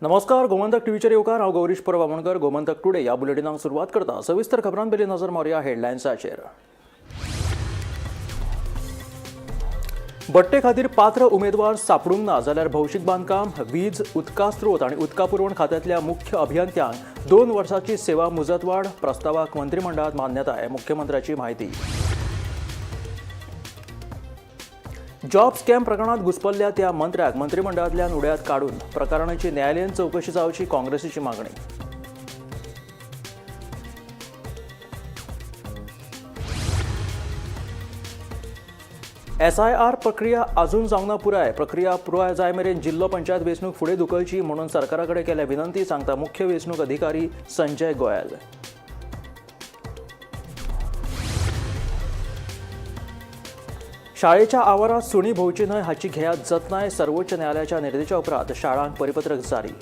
नमस्कार, गोमंतक टीव्हीचेर येवकार हांव गौरीश परवामणकर. गोमंतक टुडे ह्या बुलेटिनाक सुरवात करता. सविस्तर खबरां पयलीं नजर मारया हेडलायन्साचेर. बट्टे खातीर पात्र उमेदवार सापडूंक ना जाल्यार भौशीक बांदकाम, वीज, उदका स्त्रोत आनी उदका पुरवण खात्यांतल्या मुख्य अभियंत्यांक 2 वर्सांची सेवा मुजतवाड. प्रस्तावाक मंत्रिमंडळांत मान्यताय. मुख्यमंत्र्याची म्हायती. जॉब स्कॅम प्रकरणात घुसपल्ल्या त्या मंत्र्याक मंत्रिमंडळांतल्यान उड्यात काडून प्रकरणाची न्यायालयीन चौकशी जावची काँग्रेसीची मागणी. SIR प्रक्रिया अजून जावंक ना पुराय. प्रक्रिया पुराय जाय मेरेन जिल्लो पंचायत वेंचणूक फुडें धुकलची म्हणून सरकाराकडे केल्या विनंती, सांगता मुख्य वेंचणूक अधिकारी संजय गोयल. शाळेच्या आवारात सुणी भोंवची न्हय हाची घेयात जतनाय. सर्वोच्च न्यायालयाच्या निर्देशा उपरांत शाळांक परिपत्रक जारी.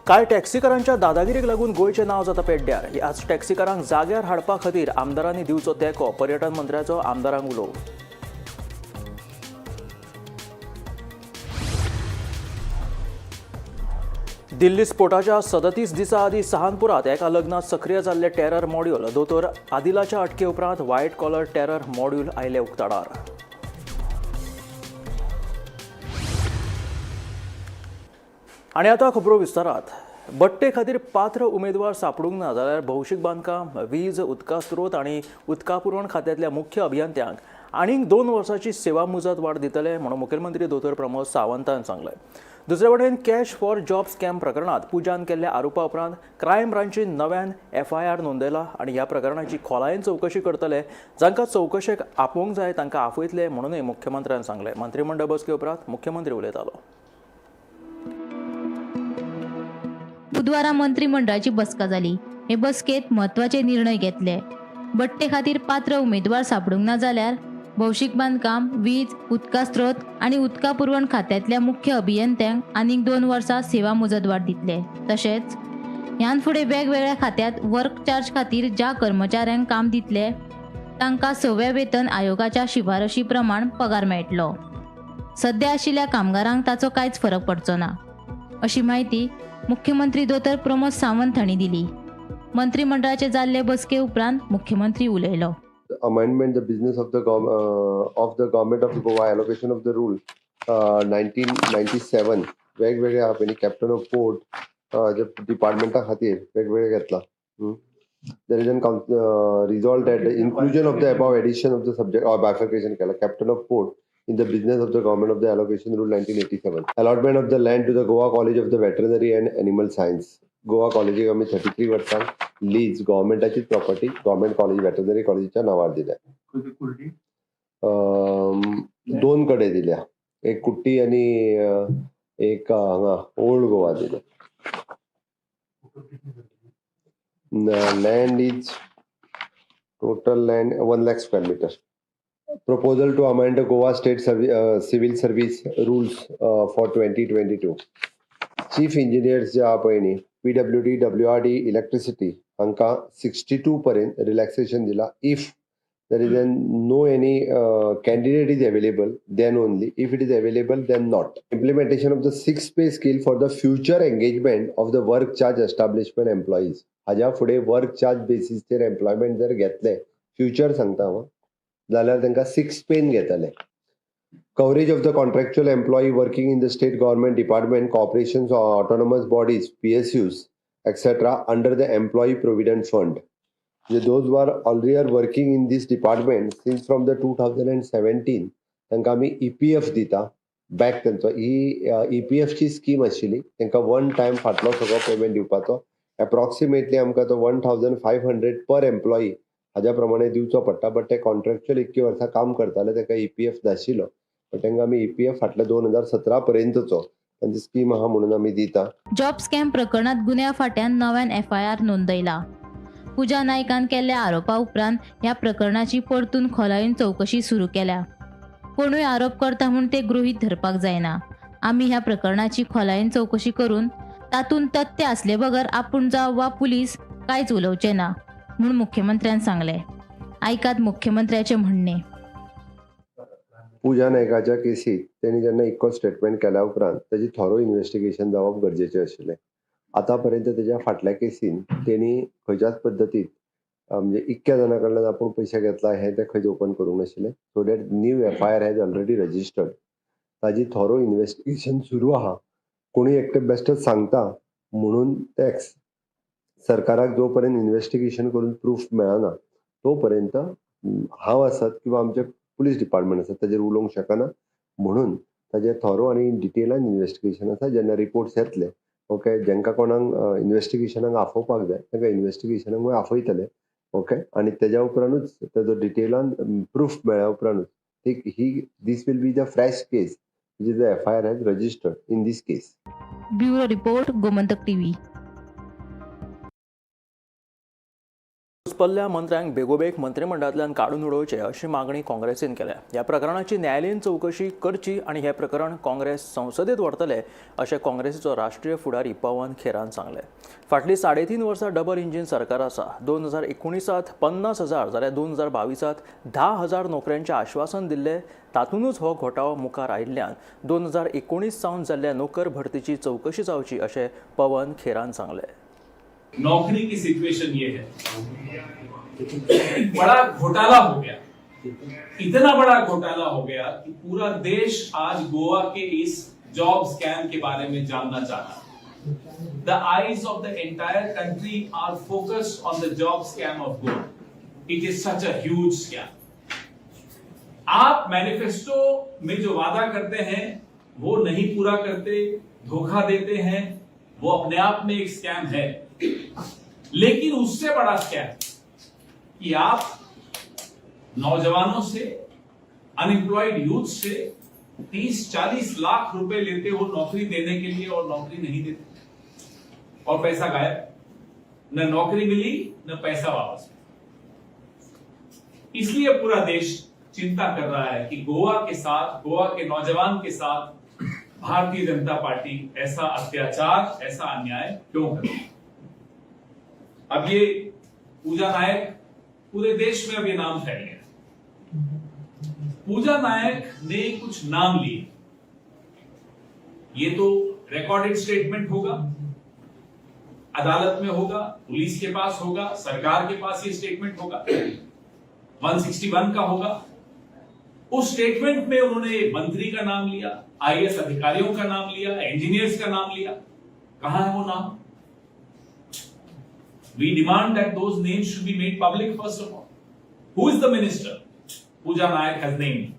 कांय टॅक्सीकारांच्या दादागिरीक लागून गोंयचें नांव जाता पेड्ड्यार. ह्याच टॅक्सीकारांक जाग्यार हाडपा खातीर आमदारांनी दिवचो तेंको. पर्यटन मंत्र्याचो आमदारांक उलोव. दिल्ली स्फोटाच्या 37 दिसां आदीं सहानपुरात एका लग्नात सक्रिय जाल्ले टेरर मॉड्यूल. दोतोर आदिलाच्या अटके उपरांत व्हायट कॉलर टेरर मॉड्यूल आयले उक्ताडार. आनी आतां खबरो विस्तारात. बट्टे खातीर पात्र उमेदवार सापडूंक ना जाल्यार भौशीक बांदकाम, वीज, उदका स्त्रोत आनी उदका पुरवण खात्यांतल्या मुख्य अभियंत्यांक आनीक 2 वर्सांची सेवा मुजत वाड दितले म्हणून मुखेलमंत्री दोतोर प्रमोद सावंतान सांगलें. दुसरे वटेन कॅश फॉर जॉब स्कॅम प्रकरणात पुजान केल्ल्या आरोपा उपरांत क्रायम ब्रांचीन नव्यान FIR नोंदयला आनी ह्या प्रकरणाची खोलायेन चौकशी करतले. जांकां चौकशेक आपोवंक जाय तांकां आफयतले म्हणूनय मुख्यमंत्र्यान सांगलें. मंत्रिमंडळ बसके उपरांत मुख्यमंत्री उलयतालो. बुधवारा मंत्रिमंडळाची बसका जाली. हे बसकेत महत्वाचे निर्णय घेतले. बट्टे खातीर पात्र उमेदवार सापडूंक ना जाल्यार भौशीक बांदकाम, वीज, उदका स्त्रोत आनी उदका पुरवण खात्यांतल्या मुख्य अभियंत्यांक आनीक 2 वर्सां सेवा मुजतवाड दितले. तशेंच ह्यान फुडें वेगवेगळ्या खात्यांत वर्क चार्ज खातीर ज्या कर्मचाऱ्यांक काम दितले तांकां 6व्या वेतन आयोगाच्या शिफारशी प्रमाण पगार मेळटलो. सध्या आशिल्ल्या कामगारांक ताचो कांयच फरक पडचो ना, अशी माहिती मुख्यमंत्री दोतोर प्रमोद सावंत हांणी दिली. मंत्रिमंडळाचे जाल्ले बसके उपरांत मुख्यमंत्री उलयलो. Amendment the business of the government of Goa, allocation of the rule 1997 वेगवेगळ्या आपली कॅप्टन ऑफ पोर्ट डिपार्टमेंटा खातीर वेगवेगळे घेतला. There is an resolved that the inclusion of the above addition of the subject or bifurcation केला captain of port in the business of the government of the allocation rule 1987. Allotment of the land to the Goa College of the Veterinary and Animal Science. Goa कॉलेजीक आमी 33 वर्सां lease गव्हर्मेंटाची property government college veterinary कॉलेजीच्या नांवार दिल्या. 2 कडेन दिल्या, एक कुट्टी आनी एक हांगा ओल्ड गोवा दिल्या. Land is total land 1 lakh square metre. Proposal to amend the Goa State Civil Service Rules for 2022. Chief Engineers जे आहा पळय न्ही, PWD, WRD, Electricity हांकां 62 पर्यंत रिलॅक्सेशन दिला. If there is no any candidate is available, then only. If it is available, then not. Implementation of the 6th pay scale for the future engagement of the work charge establishment employees. हाज्या फुडें work charge बेसिसचेर employment जर घेतले, future सांगता हांव, जाल्यार तांकां 6th pen घेतले. Coverage of the contractual employee working in the state government department, corporations or autonomous bodies, PSUs, etc. under the Employee Provident Fund. Those who are already working in this department since from the 2017, तांकां आमी EPF दिता back. तांचो ही EPF ची scheme आशिल्ली. तांकां 1 time फाटलो सगळो payment दिवपाचो. अप्रॉक्सिमेटली आमकां तो 1500 पर एम्प्लॉई हाज्या प्रमाणे दिवचो पडटा. बट ते कॉन्ट्रॅक्च्युअल 21 वर्सां काम करताले, तांकां EPF नाशिल्लो. तांकां आमी EPF फाटल्या 2017 पर्यंतचो तांची स्कीम आहा म्हणून आमी दिता. जॉब स्कॅम प्रकरणात गुन्ह्या फाट्यान नव्यान FIR नोंदयला. पूजा नायकान केल्ल्या आरोपा उपरांत ह्या प्रकरणाची परतून खोलायेन चौकशी सुरू केल्या. कोणूय आरोप करता म्हूण ते गृहीत धरपाक जायना. आमी ह्या प्रकरणाची खोलायेन चौकशी करून तातूंत तथ्य असले बगर आपूण जावं वा पुलीस कांयच उलोवचे ना म्हूण मुख्यमंत्र्यान सांगलें. ऐकात मुख्यमंत्र्याचे म्हणणे. पुजा नायकाच्या केसीत त्यांनी जेन्ना इक्को स्टेटमेंट केल्या उपरांत त्याची थॉरो इन्व्हेस्टिगेशन जावप गरजेचें आशिल्लें. आतापर्यंत त्याच्या फाटल्या केसीन त्यांनी खंयच्याच पद्दतीत म्हणजे इतक्या जाणां कडल्यान आपूण पयशे घेतला हे ते खंयच ओपन करूंक नाशिल्ले. So that new FIR has already registered. ताजी थॉरो इन्व्हेस्टिगेशन सुरू आहा. कोणी एकटे बेश्टेच सांगता म्हणून ते सरकाराक जोपर्यंत इन्व्हेस्टिगेशन करून प्रूफ मेळना तोपर्यंत हांव आसत किंवा आमचे पुलीस डिपार्टमेंट आसा ताजेर उलोवंक शकना. म्हणून ताजे थॉरो आनी डिटेलान इन्व्हेस्टिगेशन आसा. जेन्ना रिपोर्ट्स येतले ओके जेंका कोणाक इन्व्हेस्टिगेशनाक आफोवपाक जाय तांकां इन्व्हेस्टिगेशनाक आफयतले ओके आनी तेज्या उपरांतूच ताजो डिटेलान प्रूफ मेळ्ळ्या उपरांतूच this will be the fresh case which is the FIR has registered in this case. Bureau report, Gomantak TV. घुसपल्ल्या मंत्र्यांक बेगोबेग मंत्रिमंडळांतल्यान काडून उडोवचे अशी मागणी काँग्रेसीन केल्या. ह्या प्रकरणाची न्यायालयीन चौकशी करची आणि हे प्रकरण काँग्रेस संसदेत व्हरतले अशें काँग्रेसीचो राष्ट्रीय फुडारी पवन खेरान सांगले. फाटली 3.5 वर्सां डबल इंजिन सरकार आसा. 2019त 50,000 जाल्यार 2022त 10,000 नोकऱ्यांचें आश्वासन दिल्ले. तातूंतच हो घोटाळो मुखार आयिल्ल्यान 2019 सावन जाल्ल्या नोकर भरतीची चौकशी जावची अशें पवन खेरान सांगले. नौकरी की सिचुएशन ये है, एक बड़ा घोटाला हो गया, इतना बड़ा घोटाला हो गया कि पूरा देश आज गोवा के इस जॉब स्कैम के बारे में जानना चाहता. The eyes of the entire country are focused on the job scam of Goa. It is such a huge scam. आप मैनिफेस्टो में जो वादा करते हैं वो नहीं पूरा करते, धोखा देते हैं, वो अपने आप में एक स्कैम है. लेकिन उससे बड़ा स्कैम कि आप नौजवानों से, अनएम्प्लॉयड यूथ से 30-40 लाख रुपए लेते हो नौकरी देने के लिए और नौकरी नहीं देते और पैसा गायब. न नौकरी मिली न पैसा वापस. इसलिए पूरा देश चिंता कर रहा है कि गोवा के साथ, गोवा के नौजवान के साथ भारतीय जनता पार्टी ऐसा अत्याचार, ऐसा अन्याय क्यों कर रही है. अब ये पूजा नायक पूरे देश में अब ये नाम फैल गया. पूजा नायक ने कुछ नाम लिए. ये तो रिकॉर्डेड स्टेटमेंट होगा, अदालत में होगा, पुलिस के पास होगा, सरकार के पास ये स्टेटमेंट होगा, 161 का होगा. उस स्टेटमेंट में उन्होंने मंत्री का नाम लिया, IAS अधिकारियों का नाम लिया, इंजीनियर्स का नाम लिया. कहां है वो नाम? We demand that those names should be made public first of all. Who is the minister Pooja Nayak has named?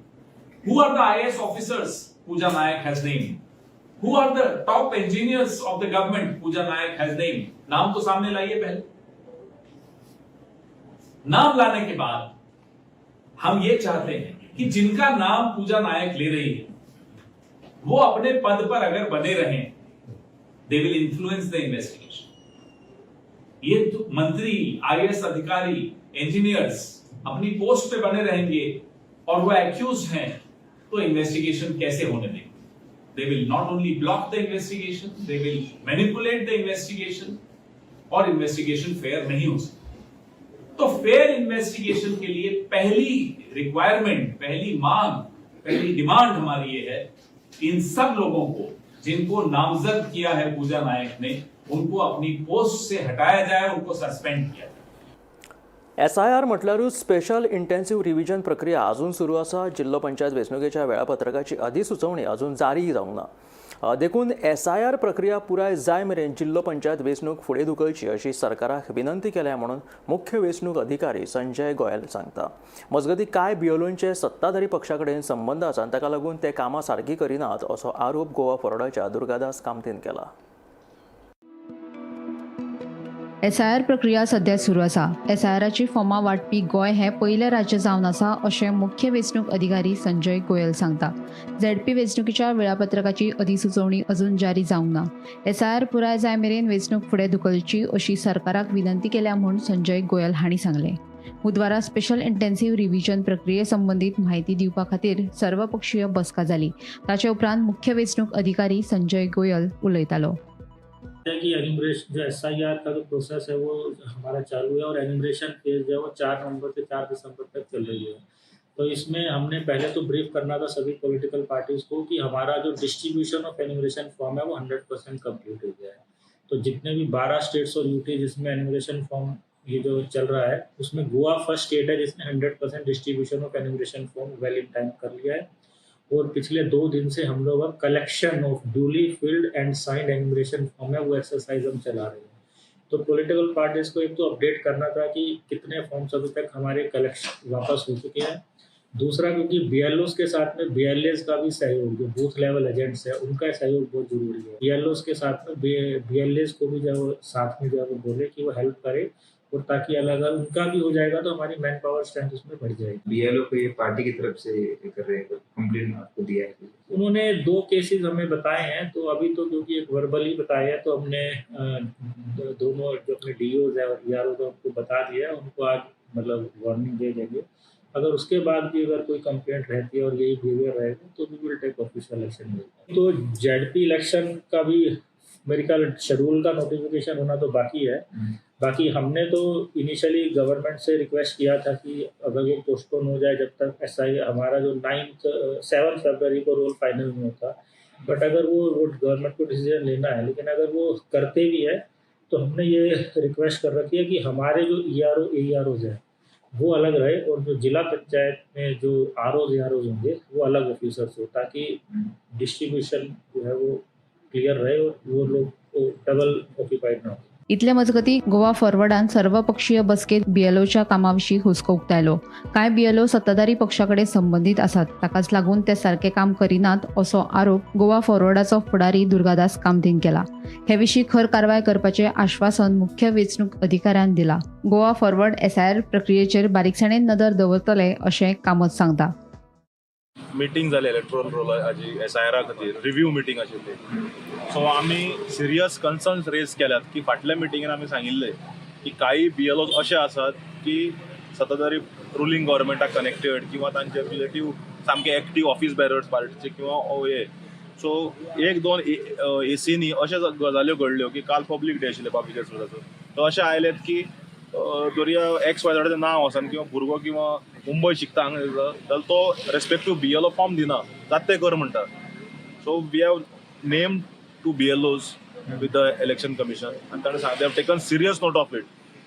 Who are the IAS officers Pooja Nayak has named? Who are the top engineers of the government Pooja Nayak has named? नाम तो सामने लाइए पहले. नाम लाने के बाद हम ये चाहते हैं कि जिनका नाम पूजा नायक ले रही है वो अपने पद पर अगर बने रहें, they will influence the investigation. ये तो मंत्री, IAS अधिकारी, इंजीनियर्स अपनी पोस्ट पे बने रहेंगे और वो एक्यूज हैं तो इन्वेस्टिगेशन कैसे होने देंगे? They will not only block the investigation, they will manipulate the investigation और इन्वेस्टिगेशन फेयर नहीं हो सकती. तो फेयर इन्वेस्टिगेशन के लिए पहली रिक्वायरमेंट, पहली मांग, पहली डिमांड हमारी ये है, इन सब लोगों को जिनको नामजद किया है पूजा नायक ने, उनको अपनी पोस्ट से हटाया जाए, उनको सस्पेंड किया जाए. SIR म्हटल्यारूच स्पेशल इंटेन्सिव्ह रिव्हिजन प्रक्रिया अजून सुरू आसा. जिल्लो पंचायत वेंचणुकेच्या वेळापत्रकाची अधिसुचोवणी अजून जारी जावंक ना. देखून SIR प्रक्रिया पुराय जाय मेरेन जिल्लो पंचायत वेंचणूक फुडें धुकलची अशी सरकाराक विनंती केल्या म्हणून मुख्य वेंचणूक अधिकारी संजय गोयल सांगता. मजगतीं कांय BLOंचे सत्ताधारी पक्षा कडेन संबंद आसा आनी ताका लागून ते कामां सारकी करिनात असो आरोप गोवा फॉरवर्डाच्या दुर्गादास कामतीन केला. SIR प्रक्रिया सध्या सुरू आसा. SIRची फॉर्मां वांटपी गोंय हें पयलें राज्य जावन आसा अशें मुख्य वेंचणूक अधिकारी संजय गोयल सांगता. ZP वेंचणुकीच्या वेळापत्रकाची अधिसुचोवणी अजून जारी जावंक ना. SIR पुराय जाय मेरेन वेंचणूक फुडें धुकलची अशी सरकाराक विनंती केल्या म्हूण संजय गोयल हांणी सांगलें. बुधवारा स्पेशल इंटेन्सिव्ह रिव्हिजन प्रक्रिये संबंदीत म्हायती दिवपा खातीर सर्वपक्षीय बसका जाली. ताचे उपरांत मुख्य वेंचणूक अधिकारी संजय गोयल उलयतालो. है कि एन्यूमरेशन जो SIR का जो प्रोसेस है वो हमारा चालू है और एन्यूमरेशन फेज जो है वो 4 नवंबर से 4 दिसंबर तक चल रही है। तो इसमें हमने पहले तो ब्रीफ करना था सभी पॉलिटिकल पार्टीज को कि हमारा जो डिस्ट्रीब्यूशन ऑफ एन्यूमरेशन फॉर्म है वो 100% कंप्लीट हो गया है। तो जितने भी 12 स्टेट्स और यूटी जिसमें एन्यूमरेशन फॉर्म ये जो चल रहा है उसमें गोवा फर्स्ट स्टेट है जिसने 100% distribution of enumeration form well in time कर लिया है। और पिछले 2 दिन से हम लोग अब collection of duly filled and signed enumeration form है वो एक्सरसाइज हम चला रहे हैं। तो पॉलिटिकल पार्टीज को एक तो अपडेट करना था कि कितने फॉर्म्स अभी तक हमारे कलेक्शन वापस हो चुके हैं। दूसरा क्योंकि BLOs के साथ में BLAs का भी सहयोग, जो बूथ लेवल एजेंट्स है उनका सहयोग बहुत जरूरी है। BLOs के साथ में BLAs को भी जो साथ में जो बोले कि वो हेल्प करे और ताकि अलग अलग उनका भी हो जाएगा तो हमारी मैन पावर स्ट्रेंथ उसमें बढ़ जाएगी। BLO को ये पार्टी की तरफ से कर रहे हैं, कंप्लेंट आपको दिया है? उन्होंने 2 केसेस हमें बताए हैं, तो अभी तो क्योंकि एक वर्बली बताया है तो हमने दोनों जो अपने DOs है और EROs है उनको बता दिया है, उनको आज मतलब वार्निंग दे देंगे। अगर उसके बाद भी अगर कोई कंप्लेंट रहती है और यही बिहेवियर रहेगा तो we will take official action. तो ZP इलेक्शन का भी मेरे ख्याल शेड्यूल का नोटिफिकेशन होना तो बाकी है। बाकी हमने तो इनिशियली गवर्नमेंट से रिक्वेस्ट किया था कि अगर वो पोस्टपोन हो जाए जब तक हमारा जो 7 फरवरी को रोल फाइनल नहीं होता। बट अगर वो गवर्नमेंट को डिसीजन लेना है, लेकिन अगर वो करते भी है तो हमने ये रिक्वेस्ट कर रखी है कि हमारे जो ERO AEROs है वो अलग रहे और जो जिला पंचायत में जो ROs AROs होंगे वो अलग ऑफिसर्स हो, ताकि डिस्ट्रीब्यूशन जो है वो क्लियर रहे और वो लोग डबल ऑक्युपाइड ना हो। इतले मजगती गोवा फॉरवर्डान सर्वपक्षीय बसकेत BLOच्या कामाविशीं हुस्को उक्तायलो। कांय BLO सत्ताधारी पक्षाकडे संबंधित आसात, ताकाच लागून ते सारके काम करिनात असो आरोप गोवा फॉरवर्डाचो फुडारी दुर्गादास कामतीन केला। हे विशीं खर कारवाय करपाचें आश्वासन मुख्य वेंचणूक अधिकाऱ्यान दिला। गोवा फॉरवर्ड SIR प्रक्रियेचेर बारीकसाणेन नदर दवरतले अशें कामत सांगता। मिटींग जाली इलेक्ट्रोल रोलाची SIR खातीर रिव्यू मिटींग आशिल्ली। सो आमी सिरियस कन्सर्न्स रेज केल्यात की फाटल्या मिटींगेन आमी सांगिल्लें की काही BLOs अशे आसात की सत्ताधारी रुलींग गव्हर्मेंटाक कनेक्टेड किंवा तांचे रिलेटीव सामके एक्टीव ऑफिस बेरर्स पार्टीचे किंवा हे सो 1-2 ACनी अशे गजाल्यो घडल्यो की काल पब्लीक डे आशिल्ले बाबीच्या सुदाचो, तो अशे आयलेत की दर्या XYZचं नाव आसन किंवा भुरगो किंवा मुंबय शिकता हांगा जाल्यार तो रेस्पेक्टीव BLO फॉर्म दिना, जाता ते कर म्हणटा। So we have named 2 BLOs with the election commission आणि ताणें सांगलें they have taken serious note of it.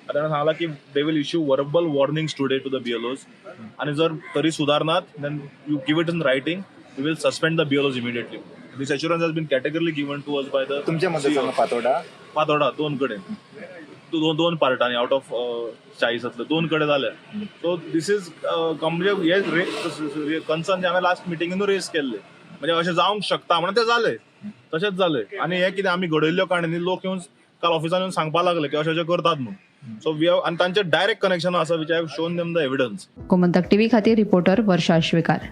ताणें सांगलां की they will issue verbal warnings today to the BLOs आणि जर तरी सुधारनात then you give it in writing, we will suspend the BLOs immediately. This assurance has been categorically given to us by the तुमच्या मते पातोडा 2 कडेन 2 पार्टांनी out of 40 2 कडे जाले। So this is हे कन्सर्न जे हांवें लास्ट मिटिंगेनूय रेज केल्ले, म्हणजे अशें जावंक शकता म्हणून ते जाले, तशेंच जाले। आणि हे कितें आमी घडयल्ल्यो काणयोनी लोक येवन काल ऑफिसान येवन सांगपाक लागले की अशें करतात म्हणून। सो वी हॅव आनी तांचे डायरेक्ट कनेक्शन आसा which I have shown them the evidence. Gomantak TV खातीर रिपोर्टर वर्षा आश्वेकार।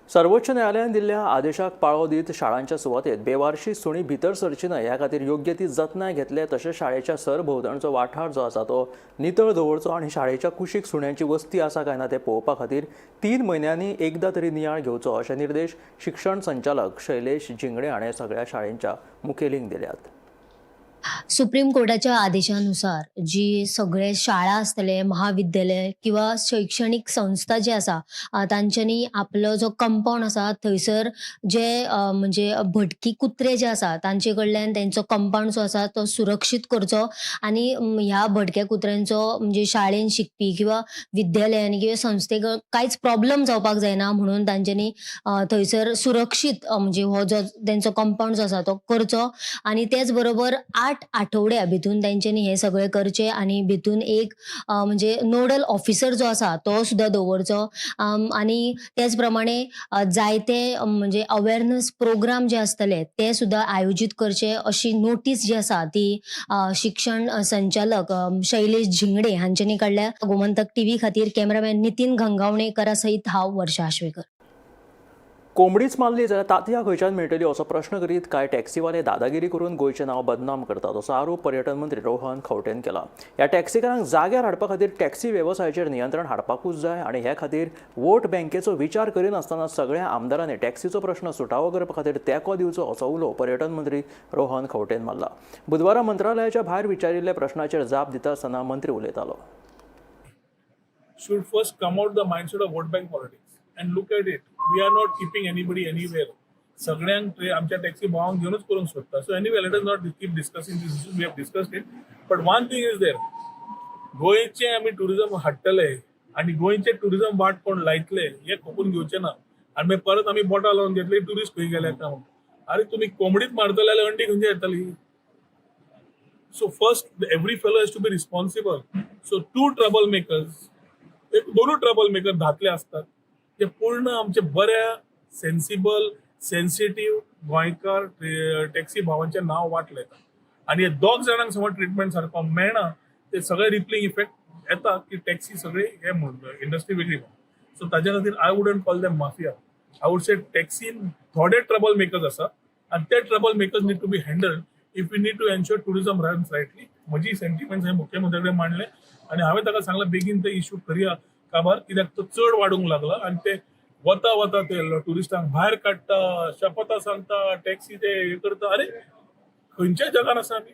सर्वोच्च न्यायालयान दिल्ल्या आदेशाक पाळो दीत शाळांच्या सुवातेत बेवारशी सुणी भितर सरची न्हय ह्या खातीर योग्य ती जतनाय घेतले, तशेंच शाळेच्या सरभोंवतणचो वाठार जो आसा तो नितळ दवरचो आनी शाळेच्या कुशीक सुण्यांची वस्ती आसा काय ना ते पळोवपा खातीर 3 म्हयन्यांनी एकदा तरी नियाळ घेवचो अशे निर्देश शिक्षण संचालक शैलेश जिंगडे हाणें सगळ्या शाळेंच्या मुखेलींक दिल्यात। सुप्रीम कोर्टाच्या आदेशानुसार जी सगळे शाळा आसतले, महाविद्यालय किंवा शैक्षणिक संस्था जे आसा तांच्यांनी आपलो जो कंपाऊंड आसा थंयसर जे म्हणजे भटकी कुत्रे जे आसा तांचे कडल्यान तेंचो कंपाऊंड जो आसा तो सुरक्षीत करचो आणि ह्या भटक्या कुत्र्यांचो म्हणजे शाळेन शिकपी किंवा विद्यालयांनी किंवा संस्थेक कांयच प्रॉब्लेम जावपाक जायना म्हणून तांच्यांनी थंयसर सुरक्षीत म्हणजे हो जो तेंचो कंपाऊंड जो आसा तो करचो आणि त्याच बरोबर 8 आठवड्या भितून त्यांच्यानी हे सगळे करचे आणि भितून एक म्हणजे नोडल ऑफिसर जो आसा तो सुद्धा दवरचो आणि त्याचप्रमाणे जायते म्हणजे अवेअरनेस प्रोग्राम जे आसतले ते सुद्धा आयोजित करचे अशी नोटीस जी आसा ती शिक्षण संचालक शैलेश झिंगडे हांच्यांनी काडल्या। गोमंतक TV खातीर कॅमेरामॅन नितीन गंगावणेकर सहित हांव वर्षा आश्वेकर। कोंबडीच मारली जाल्यार तांतयां खंयच्यान मेळटली असो प्रश्न करीत कांय टॅक्सीवाले दादागिरी करून गोंयचें नांव बदनाम करतात असो आरोप पर्यटन मंत्री रोहन खंवटेन केला. ह्या टॅक्सीकारांक जाग्यार हाडपा खातीर टॅक्सी वेवसायाचेर नियंत्रण हाडपाकूच जाय आनी हे खातीर वोट बँकेचो विचार करिनासतना सगळ्या आमदारांनी टॅक्सीचो प्रश्न सुटावो करपा खातीर तेंको दिवचो असो उलो पर्यटन मंत्री रोहन खंवटेन मारला. बुधवारा मंत्रालयाच्या भायर विचारिल्ल्या प्रश्नाचेर जाप दिता आसतना मंत्री उलयतालो. should first come out the mindset of vote bank politics and look at it. We are not keeping anybody anywhere. सगळ्यांक आमच्या टॅक्सी भावांक घेऊनच करून सोडता. So anyway, let us not keep discussing this issue. We have discussed it. But one thing is there. गोंयचे आमी tourism हाडटले आणि गोंयचे टुरिझम वाट कोण लायतले हे खपून घेवचे ना. आणि मागीर परत आमी बोटां लावन घेतले टुरिस्ट खंय गेले काय म्हणून. अरे तुम्ही कोंबडीच मारतले जाल्यार अंडी खंयची येतली. So first every fellow has to be responsible. So two troublemakers. दोनूय ट्रबल मेकर धातले असतात जे पूर्ण आमचे बऱ्या सेन्सिबल सेन्सिटिव्ह गोंयकार टॅक्सी भावांचे नाव वाट लायतात आणि हे दोग जाणांक समज ट्रिटमेंट सारको मेळना ते सगळे रिपलिंग इफेक्ट येता की टॅक्सी सगळे हे इंडस्ट्री वेगळी. सो ताज्या खातीर I wouldn't call them mafia. I would say टॅक्सीन थोडे ट्रबल मेकर्स आसा आणि ते trouble makers need to be handled if we need to ensure tourism runs rightly. म्हजी सेंटिमेंट्स हे मुख्यमंत्र्याकडे मांडले आणि हांवें ताका सांगलां बेगीन ते इश्यू करया काबार कित्याक तो चड वाडूंक लागला आणि ते वता वता ते टुरिस्टांक भायर काडटा शपथा सांगता टॅक्सी ते हे करता. अरे खंयच्या जगान आसा आमी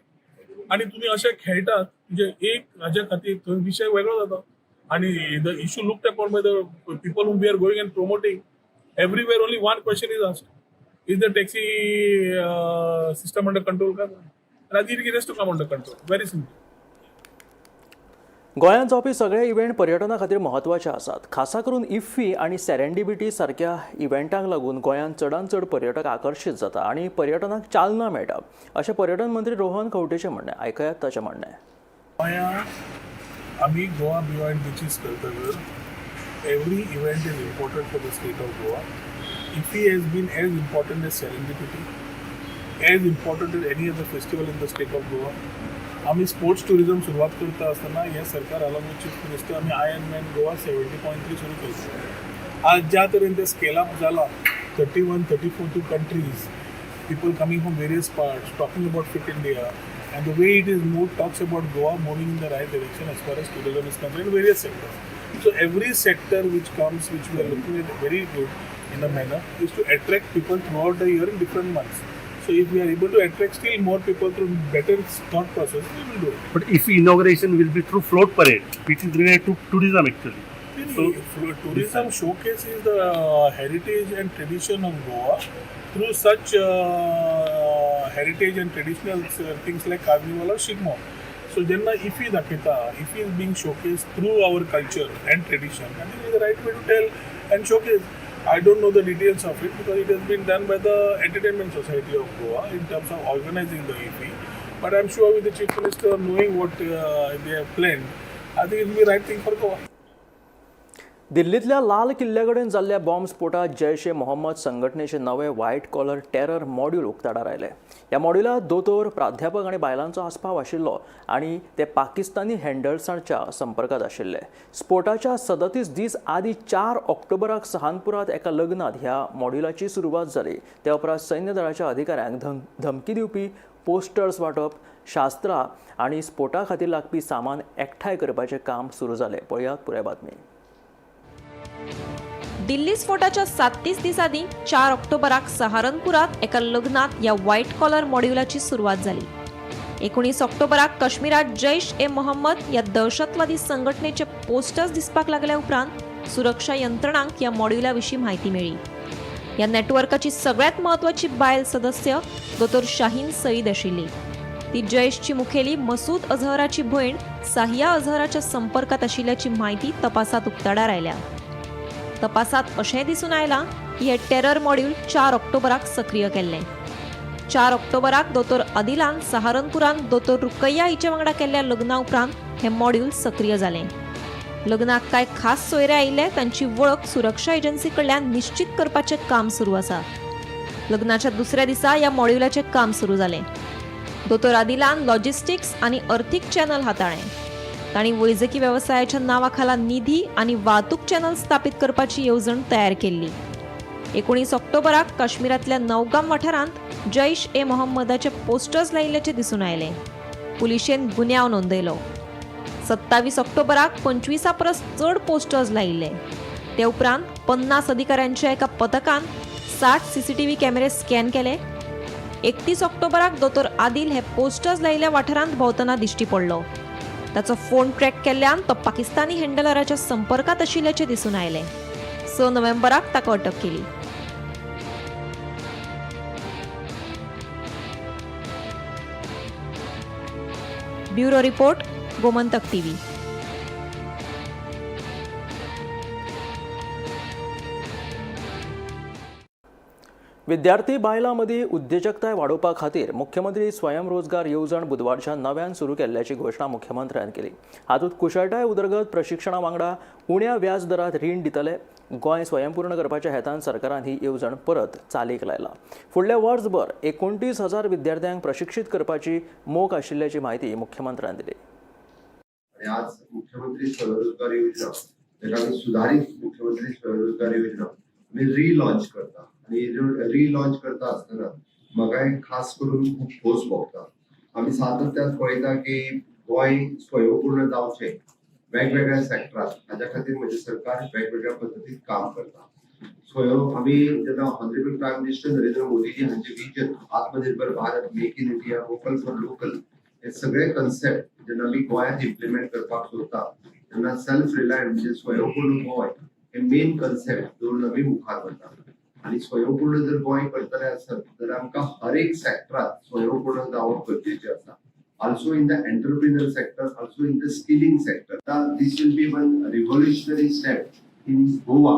आणि तुम्ही अशें खेळटात म्हणजे एक हाज्या खातीर थंय विशय वेगळो जाता आणि the issue looked upon by the people whom we are going and promoting everywhere only one question is asked is the taxi system under control का. It is to come under control. Very simple. गोंयांत जावपी सगळे event पर्यटना खातीर म्हत्वाचे आसात. खासा करून इफ्फी आनी सेरेंडिपिटी सारक्या इव्हेंटांक लागून गोंयांत चडांत चड पर्यटक आकर्शीत जाता आनी पर्यटनाक चालना मेळटा अशें पर्यटन मंत्री रोहन खंवटेचें म्हणणें. आयकयात ताचें म्हणणें. गोंयांत आमी गोवा बियॉन्ड बिचीस करतकर every event is important for the state of Goa. IFFI has been as important as Serendipity as important as any other festival in the state of Goa. आम्ही स्पोर्ट्स टुरिझम सुरुवात करता असताना हे सरकार अलॉंग विथ चीफ मिनिस्टर आम्ही Ironman Goa 70.3 सुरू केलं. आज ज्या तरेन ते स्केल अप जाला 31-34 countries people coming from various parts talking about fit India and the way it is move talks about Goa moving in the right direction as far as tourism is concern in various sectors. So every sector which comes which we are looking at very good in a manner is to attract people throughout the year in different months. So if we are able to attract still more people through better thought process, we will do it. But if inauguration will be through float parade, which is related to tourism actually. So tourism showcases the heritage and tradition of Goa through such heritage and traditional things like carnival or shigmo. So jenna IFFI daketa, IFFI is being showcased through our culture and tradition, and it is the right way to tell and showcase. I don't know the details of it because it has been done by the Entertainment Society of Goa in terms of organizing the IFFI. But I'm sure with the Chief Minister knowing what they have planned, I think it will be the right thing for Goa. दिल्लीतल्या लाल किल्ल्याकडेन जाल्ल्या bomb स्फोटात जैश ए मोहम्मद संघटनेचे नवे white collar terror module उक्ताडार आयले. ह्या मॉड्यूलात दोतोर प्राध्यापक आनी बायलांचो आस्पाव आशिल्लो आनी ते पाकिस्तानी हँडल्सांच्या संपर्कात आशिल्ले. स्फोटाच्या 37 दीस आदी 4 ऑक्टोबराक सहानपुरात एका लग्नात ह्या मॉड्यूलाची सुरवात जाली. ते उपरांत सैन्य दळाच्या अधिकाऱ्यांक धमकी दिवपी पोस्टर्स वाटप शास्त्रां आनी स्फोटा खातीर लागपी सामान एकठांय करपाचें काम सुरू जालें. पळयात पुराय बातमी. दिल्ली स्फोटाच्या 37 दीस आदी 4 ऑक्टोबराक सहारनपुरात एका लग्नात या व्हाईट कॉलर मॉड्यूलाची सुरुवात झाली. 19 ऑक्टोबराक काश्मीरात जैश ए मोहम्मद या दहशतवादी संघटनेचे पोस्टर्स दिसपाक लागल्या उपरांत सुरक्षा यंत्रणांक या मॉड्यूलाविशीं माहिती मेळ्ळी. या नेटवर्काची सगळ्यात महत्वाची बायल सदस्य दोतोर शाहीन सईद आशिल्ली. ती जैशची मुखेली मसूद अझहराची भयण साहिया अझहराच्या संपर्कात आशिल्ल्याची माहिती तपासात उक्ताडार आयल्या. तपासात अशें दिसून आयलां की हे टेरर मॉड्यूल 4 ऑक्टोबराक सक्रिय केल्लें. 4 ऑक्टोबराक दोतोर आदिलान सहारनपुरांत दोतोर रुकैया हिचे वांगडा केल्ल्या लग्ना उपरांत हे मॉड्यूल सक्रिय जालें. लग्नाक कांय खास सोयरे आयिल्ले तांची वळख सुरक्षा एजन्सी कडल्यान निश्चित करपाचें काम सुरू आसा. लग्नाच्या दुसऱ्या दिसा ह्या मॉड्यूलाचें काम सुरू जालें. दोतोर आदिलान लॉजिस्टिक्स आनी अर्थीक चॅनल हाताळ्ळें. तांणी वैजकी वेवसायाच्या नांवा खाला निधी आनी वाहतूक चॅनल स्थापीत करपाची येवजण तयार केल्ली. 19 ऑक्टोबराक काश्मीरातल्या नौगाम वाठारांत जैश ए मोहम्मदाचे पोस्टर्स लायिल्ल्याचे दिसून आयले. पुलिशेन गुन्यांव नोंदयलो. 27 ऑक्टोबराक 25 परस चड पोस्टर्स लायिल्ले. ते उपरांत 50 अधिकाऱ्यांच्या एका पथकान 60 CCTV कॅमेरे स्कॅन केले. 31 ऑक्टोबराक दोतोर आदिल हे पोस्टर्स लायिल्ल्या वाठारांत भोंवतना दिश्टी पडलो. ताचो फोन ट्रॅक केल्ल्यान तो पाकिस्तानी हँडलराच्या संपर्कात आशिल्ल्याचे दिसून आयले. 6 नोव्हेंबराक ताका अटक केली. Bureau report, Gomantak TV. विद्यार्थी बायलांमदी उद्योजकताय वाडोवपा खातीर मुख्यमंत्री स्वयंरोजगार येवजण बुधवारच्या नव्यान सुरू केल्ल्याची घोषणा मुख्यमंत्र्यान केली. हातूंत कुशळटाय उदरगत प्रशिक्षणा वांगडा उण्या व्याज दरात रीण दितले. गोंय स्वयंपूर्ण करपाच्या हेतान सरकारान ही येवजण परत चालीक लायला. फुडल्या वर्सभर 29,000 विद्यार्थ्यांक प्रशिक्षीत करपाची मोख आशिल्ल्याची माहिती मुख्यमंत्र्यान दिली. आज मुख्यमंत्री स्वयंरोजगार योजना, त्याला सुधारित मुख्यमंत्री स्वयंरोजगार योजना मी रिलॉन्च करता आणि रिलॉन्च करता असताना म्हाका एक खास करून खूप ठोस भोगता. आम्ही सातत्यान पळयता की गोंय स्वयंपूर्ण जावचें वेगवेगळ्या सेक्टरात, हाच्या खातीर म्हणजे सरकार वेगवेगळ्या पद्दतीन काम करता. आम्ही जेन्ना honourable prime minister Narendra Modiji हांचे विजन आत्मनिर्भर Bharat, make in India, vocal for local हे सगळे कन्सेप्ट जेन्ना आमी गोंयांत इम्प्लिमेंट करपाक सोदता तेन्ना सेल्फ रिलायंट म्हणजे स्वयंपूर्ण गोंय हे मेन कन्सेप्ट दवरून आमी मुखार वता. आणि स्वयंपूर्ण जर गोंय करतले आसत जाल्यार आमकां हर एक सेक्टरात स्वयंपूर्ण जावप गरजेचें आसा. Also in the entrepreneur sector, also in the skilling sector. This will be one revolutionary step in Goa.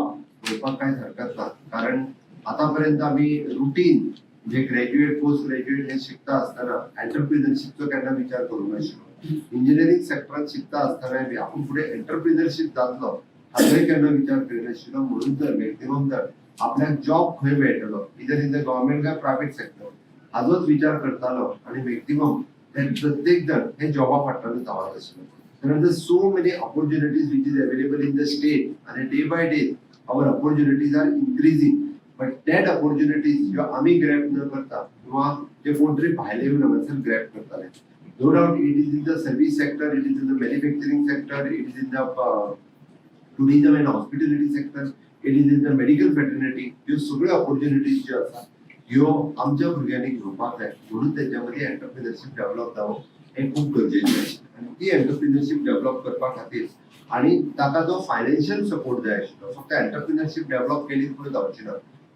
म्हणपाक कांय हरकत ना, कारण आतापर्यंत आमी रुटीन जे ग्रॅज्युएट पोस्ट ग्रॅज्युएट हे शिकता आसतना एंटरप्रिनरशिपचो केन्ना विचार करूंक नाशिल्लो. इंजिनियरींग सेक्टरात शिकता आसतना आपूण फुडें एंटरप्रिनरशिप जातलो हाचोय केन्ना विचार करिनाशिल्लो. म्हणून तर मॅक्झिमम तर आपल्याक जॉब खंय मेळटलो, इधर इन द गव्हर्नमेंट काय प्रायव्हेट सेक्टर, हाचोच विचार करतालो आणि मॅक्झिमम प्रत्येक जण हे जॉबा फाटल्यान धांवत आशिल्लो. There are so many opportunities which is available in the state, and day by day our opportunities are increasing. But that opportunities जो आम्ही ग्रॅब न करता किंवा जे कोणतरी भायले येऊन आमच्यान ग्रॅब करताले. No doubt it is in the service sector, it is in the manufacturing sector, it is in the tourism and hospitality sector, it is in the medical fraternity. ह्यो सगळे opportunities जे आसा ह्यो आमच्या भुरग्यांनी घेवपाक जाय. म्हणून त्याच्यामध्ये एंटरप्रिनरशिप डेव्हलप जावप हे खूप गरजेचें आशिल्लें. आणि ती एंटरप्रिनरशिप डेव्हलप करपा खातीर आणि ताका जो फायनान्शियल सपोर्ट जाय आशिल्लो. फक्त एंटरप्रिनरशिप डेव्हलप केली पुरो जावची ना.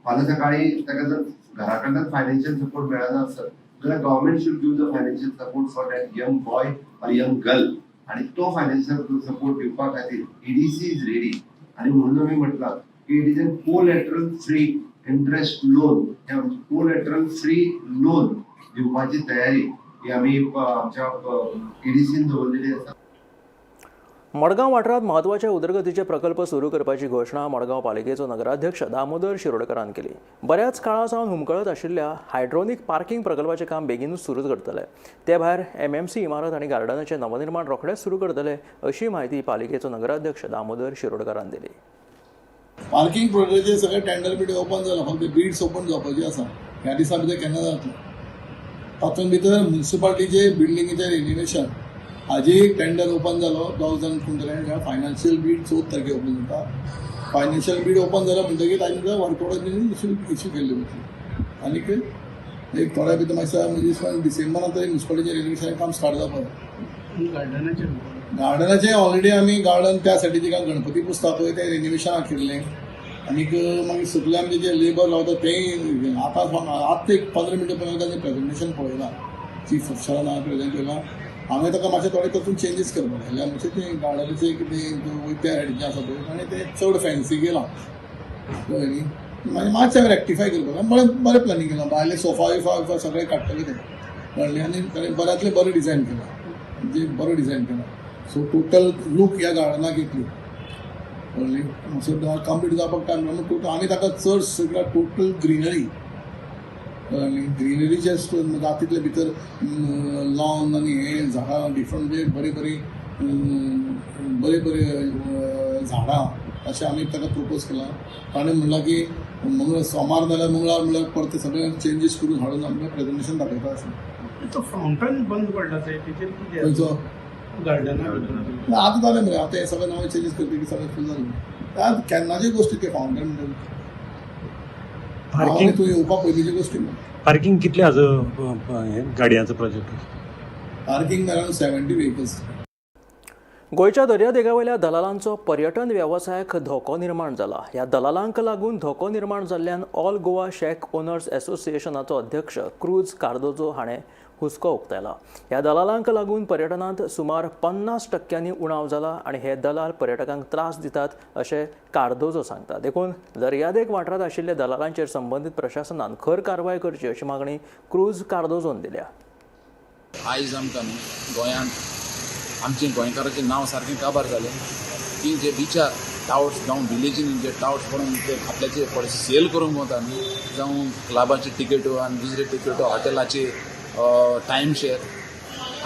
फाल्यां सकाळी ताका जर घरा कडल्यान फायनान्शियल सपोर्ट मेळना आसत जाल्यार government should give the financial support for that young boy or young girl. आणि तो फायनान्शियल सपोर्ट दिवपा खातीर EDC इज रेडी. आणि म्हणून आमी म्हटलां की it is a collateral free interest loan. हे आमचे कोलॅटरल फ्री लोन दिवपाची तयारी ही आम्ही आमच्या EDCन दवरलेली आसा. मडगांव वाठारांत म्हत्वाच्या उदरगतीचे प्रकल्प सुरू करपाची घोषणा मडगांव पालिकेचो नगराध्यक्ष दामोदर शिरोडकरान केली. बऱ्याच काळा सावन हुमकळत आशिल्ल्या हायड्रोनिक पार्किंग प्रकल्पाचें काम बेगीनूच सुरू करतले. ते भायर MMC इमारत आनी गार्डनाचें नवनिर्माण रोखडेच सुरू करतले अशी माहिती पालिकेचो नगराध्यक्ष दामोदर शिरोडकरान दिली. पार्किंग प्रोजेक्टचे सगळे टेंडर बीड ओपन जाला, फक्त बिड्स ओपन जावपाची आसा. ह्या दिसा भितर केन्ना जातले. तातूंत भितर म्युनिसिपालिटीचे बिल्डिंगेचे रेन्युवेशन हाजी एक टेंडर ओपन जालो 2000 फायनान्शियल बीड 14 तारखेक ओपन जाता. फायनान्शियल बीड ओपन जालो म्हणटकीर ताजे भितर वर्क ऑर्डर इश्यू केल्ली वतली. आनीक एक थोड्या भितर मातशें डिसेंबरांत तरी म्युनिसिपालिटीचे रेन्युवेशन काम स्टार्ट जावपाक. गार्डनाचें ऑलरेडी आमी गार्डन त्या सायडीचे गणपती पुजता पळय तें रेन्युवेशनाक केल्लें. आनीक मागीर सगळे आमचे जे लेबर लावता तेंय आतां एक 15 मिनटां पयलीं ताजें प्रेजेंटेशन पळयलां. चीफ ऑफिसरान हांवें प्रेजेंट केलां. हांवें ताका मातशें थोडे तातूंत चेंजीस करपाक लायले. मातशें तें गार्डनाचें कितें वयत्या सायडीचें आसा पळय आनी तें चड फॅन्सी केलां कळ्ळें न्ही. मागीर मातशें रेक्टिफाय करपाक बरें प्लॅनिंग केलां. भायले सोफा बिफा सगळें काडटले तें कळ्ळें. आनी बऱ्यांतलें बरें डिजायन केलां, म्हणजे बरो डिजायन केलां. सो टोटल लूक ह्या गार्डनाक येतली कळ्ळें. मातसो कंप्लीट जावपाक टायम लागलो. टोटल आमी ताका चड सगळ्या टोटल ग्रिनरी ग्रिनरीचे जातींतले भितर लॉन आनी हे झाडां डिफरंट म्हणजे बरे बरे झाडां अशें आमी ताका प्रपोज केलां. ताणें म्हणलां की सोमार नाल्यार मंगळार म्हणल्यार परते सगळे चेंजीस करून हाडून आमकां प्रेझेंटेशन दाखयता आसता. तो फाउंटन बंद पडला ते तेजेर कितें खंयचो गार्डना आतां जालें मरे आतां हे सगळे नवे चेंजीस करतकीर की सगळें फूल जालें. आतां केन्नाच्यो गोश्टी ते फाउंटन म्हणटा पार्किंग तूं येवपा पयलींच्यो गोश्टी पार्किंग कितले हाजो गाडयांचो प्रोजेक्ट पार्किंग अरावंड 70 व्हेकल्स. गोंयच्या दर्यादेगावयल्या दलालांचो पर्यटन वेवसायाक धोको निर्माण जाला. ह्या दलालांक लागून धोको निर्माण जाल्ल्यान ऑल गोवा शेक ओनर्स एसोसिएशनाचो अध्यक्ष क्रूज कार्दोजो हाणें हुस्को उक्तायला. ह्या दलालांक लागून पर्यटनांत सुमार 50% उणाव जाला आनी हे दलाल पर्यटकांक त्रास दितात अशें कार्दोजो सांगता. देखून दर्यादेग वाठारांत आशिल्ल्या दलालांचेर संबंदीत प्रशासनान खर कारवाय करची अशी मागणी क्रूज कार्दोजोन दिल्या. आयज आमकां गोंयांत आमचे गोंयकारांचें नांव सारकें काबार जालें की जे बिचार टावर्स जावं विलेजीन जे टावर्स पडून ते आपल्याचे पळय सेल करूंक वता न्ही, जावं क्लबाची टिकेट्यो आनी दुसरे टिकेट्यो हॉटेलाचे टायम शेअर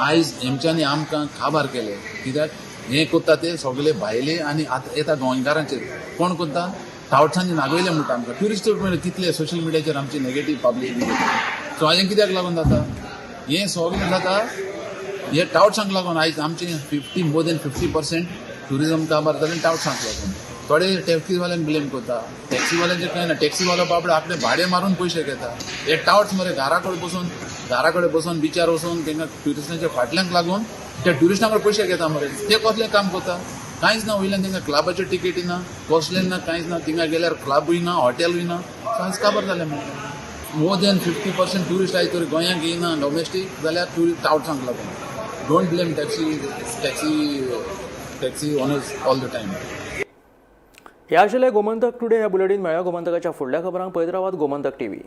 आयज हेंच्यांनी आमकां काबार केले. कित्याक हें कोत्ता ते सगळे भायले आनी आतां येता गोंयकारांचेर कोण कोत्ता टावर्सांनी नागयले म्हणटा आमकां ट्युरिस्ट कितले सोशल मिडियाचेर आमची नेगेटीव पब्लिसिटी करता. सो हाजें कित्याक लागून जाता हें सगळें जाता हे टावर्सांक लागून. आयज आमचे मोर देन 50% ट्युरिजम काबार जालें टावर्सांक लागून. थोडे टॅक्सीवाल्यांक ब्लेम करता. टॅक्सीवाल्यांचें कांय ना, टॅक्सीवालो बाबडे आपले भाडे मारून पयशे घेता. हे टावर्स मरे घरा कडेन बसून बिचार वचून तांकां ट्युरिस्टांच्या फाटल्याक लागून त्या ट्युरिस्टां कडेन पयशे घेता मरे. ते कसलें काम करता कांयच ना. वयल्यान तांकां क्लबाचे टिकेटी ना, कसलें ना, कांयच ना. थिंगा गेल्यार क्लबूय ना, हॉटेलूय ना. आयज काबार जालें मरे. मोर देन 50% ट्युरिस्ट आयज तर गोंयांक येयना डोमेस्टीक जाल्यार टावर्सांक लागून. Don't blame taxi owners all the time. हे आशिल्ले गोमंतक टुडे. ह्या बुलेटीन मेळ्या गोमंतकाच्या फुडल्या खबरांक पळयत रावात Gomantak TV.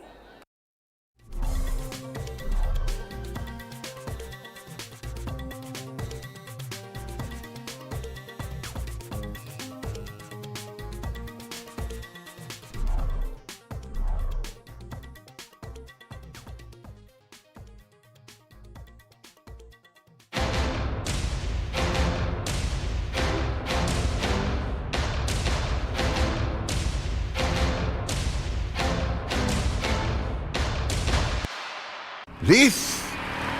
This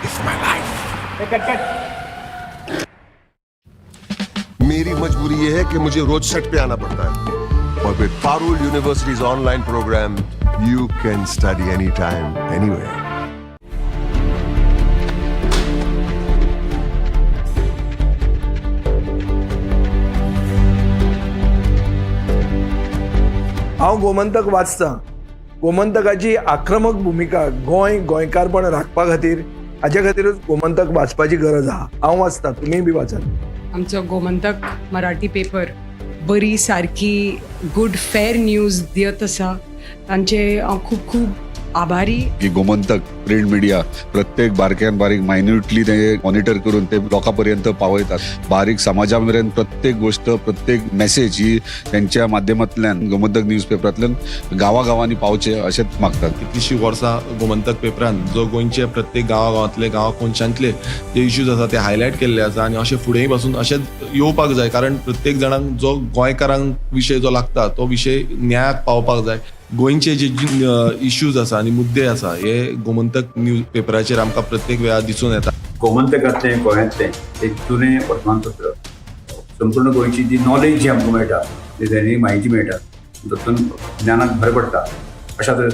is my life. मेरी मजबूरी ये है कि मुझे रोज सेट पे आना पड़ता है और with Parul universities online programme you can study any time anywhere. हांव गोमंतक वाचतां. गोमंतकाची आक्रमक भूमिका गोंयकारपण राखपा खातीर हाजे खातीरूच गोमंतक वाचपाची गरज आहा. हांव वाचतां, तुमीय बी वाचात. आमचो गोमंतक मराठी पेपर बरी सारकी गुड फेर न्यूज दियत आसा. तांचे हांव खूब खूब आभारी. की गोमंतक प्रिंट मिडिया प्रत्येक बारक्यान बारीक मायन्युटली ते मॉनिटर करून ते लोकांपर्यंत पावयतात. बारीक समाजा मेरेन प्रत्येक गोष्ट प्रत्येक मेसेज ही त्यांच्या माध्यमांतल्यान गोमंतक न्यूज पेपरांतल्यान गांवागांवांनी पावचे अशेंच मागतात. कितलींशीं वर्सां गोमंतक पेपरान जो गोंयचे प्रत्येक गांवांतले कोनशांतले जे इश्यूज आसा ते हायलायट केल्ले आसा आनी अशें फुडेंय पासून अशेंच येवपाक जाय. कारण प्रत्येक जाणांक जो गोंयकारांक विशय जो लागता तो विशय न्यायाक पावपाक जाय. गोंयचे जे इश्यूज आसा आनी मुद्दे आसा हे गोमंतक न्यूज पेपराचेर आमकां प्रत्येक वेळार दिसून येता. गोमंतकांतलें गोंयांतलें एक जुनें वर्तमानपत्र संपूर्ण गोंयची जी नॉलेज जी आमकां मेळटा, जी म्हायती मेळटा, तातूंत ज्ञानाक भर पडटा. अशा तरेन